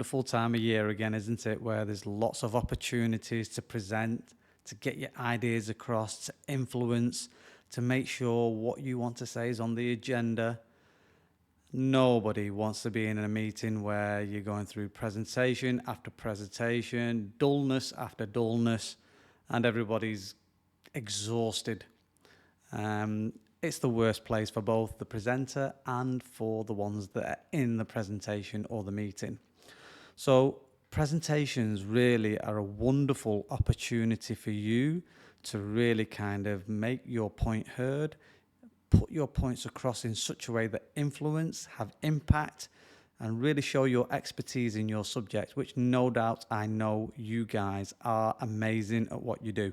wonderful time of year again, isn't it? Where there's lots of opportunities to present, to get your ideas across, to influence, to make sure what you want to say is on the agenda. Nobody wants to be in a meeting where you're going through presentation after presentation, dullness after dullness, and everybody's exhausted. It's the worst place for both the presenter and for the ones that are in the presentation or the meeting. So presentations really are a wonderful opportunity for you to really kind of make your point heard, put your points across in such a way that influence, have impact, and really show your expertise in your subject, which no doubt I know you guys are amazing at what you do.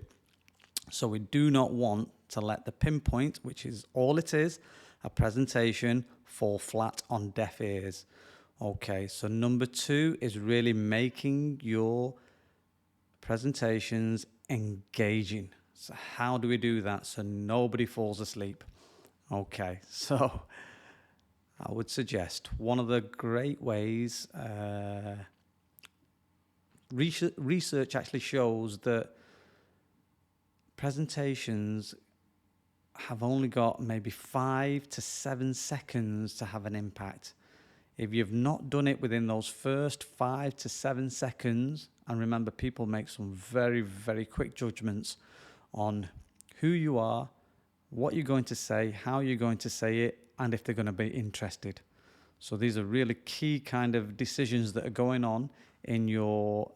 So we do not want to let the pinpoint, which is all it is, a presentation, fall flat on deaf ears. Okay, so number 2 is really making your presentations engaging. So how do we do that so nobody falls asleep? Okay, so I would suggest one of the great ways, research actually shows that presentations have only got maybe 5 to 7 seconds to have an impact. If you've not done it within those first 5 to 7 seconds, and remember, people make some very, very quick judgments on who you are, what you're going to say, how you're going to say it, and if they're going to be interested. So these are really key kind of decisions that are going on in your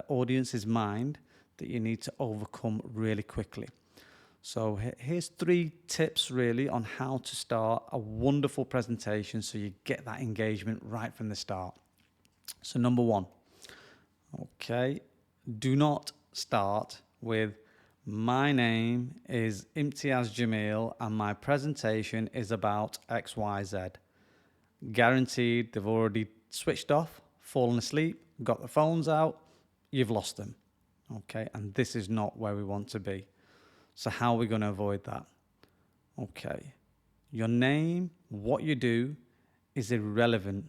audience's mind that you need to overcome really quickly. So here's 3 tips really on how to start a wonderful presentation so you get that engagement right from the start. So number 1, okay, do not start with my name is Imtiaz Jamil and my presentation is about XYZ. Guaranteed they've already switched off, fallen asleep, got the phones out, you've lost them. Okay, and this is not where we want to be. So how are we going to avoid that? Okay, your name, what you do is irrelevant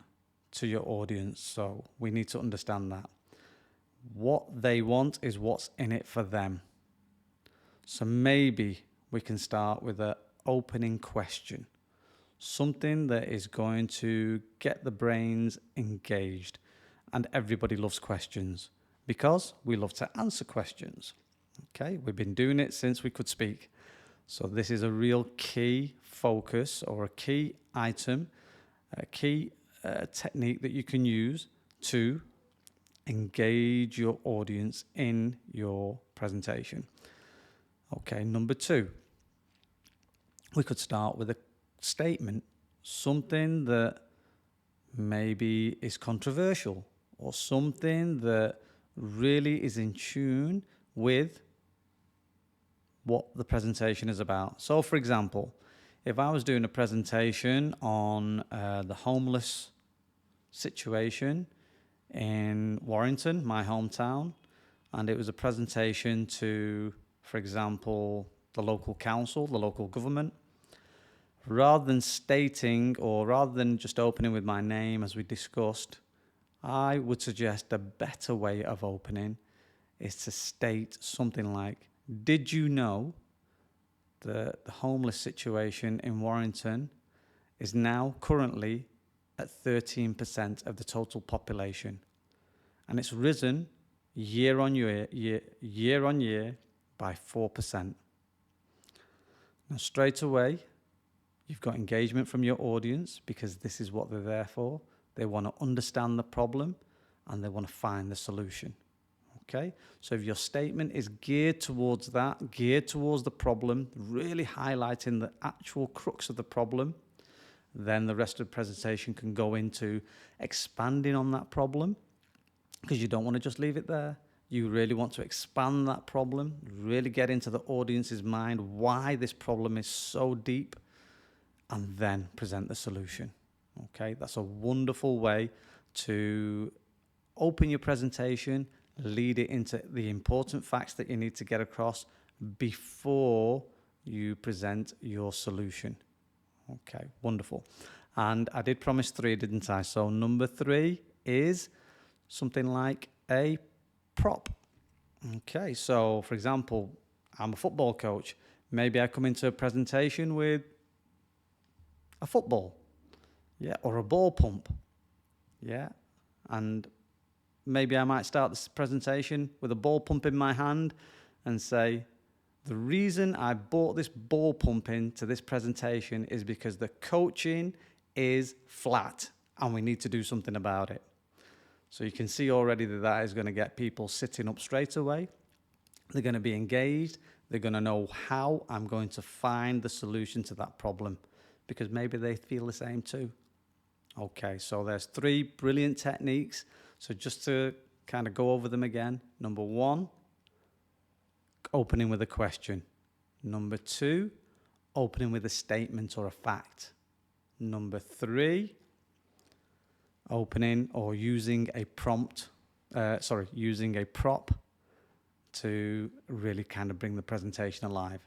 to your audience. So we need to understand that. What they want is what's in it for them. So maybe we can start with an opening question, something that is going to get the brains engaged. And everybody loves questions because we love to answer questions. Okay, we've been doing it since we could speak. So this is a real key focus or a key item, a key technique that you can use to engage your audience in your presentation. Okay, number 2, we could start with a statement, something that maybe is controversial or something that really is in tune with what the presentation is about. So, for example, if I was doing a presentation on the homeless situation in Warrington, my hometown, and it was a presentation to, for example, the local council, the local government, rather than stating or rather than just opening with my name as we discussed, I would suggest a better way of opening is to state something like, did you know that the homeless situation in Warrington is now currently at 13% of the total population, and it's risen year on year by 4%. Now, straight away, you've got engagement from your audience because this is what they're there for. They want to understand the problem and they want to find the solution. Okay, so if your statement is geared towards that, geared towards the problem, really highlighting the actual crux of the problem, then the rest of the presentation can go into expanding on that problem, because you don't want to just leave it there. You really want to expand that problem, really get into the audience's mind why this problem is so deep, and then present the solution. Okay, that's a wonderful way to open your presentation, lead it into the important facts that you need to get across before you present your solution. Okay, wonderful. And I did promise 3, didn't I? So number 3 is something like a prop. Okay, so for example, I'm a football coach. Maybe I come into a presentation with a football, yeah, or a ball pump, yeah, and maybe I might start this presentation with a ball pump in my hand and say, the reason I brought this ball pump into this presentation is because the coaching is flat and we need to do something about it. So you can see already that that is going to get people sitting up straight away. They're going to be engaged. They're going to know how I'm going to find the solution to that problem, because maybe they feel the same too. Okay, so there's 3 brilliant techniques. So just to kind of go over them again. Number 1, opening with a question. Number 2, opening with a statement or a fact. Number 3, opening or using a using a prop to really kind of bring the presentation alive.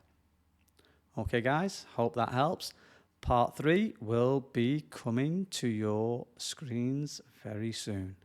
Okay, guys, hope that helps. Part 3 will be coming to your screens very soon.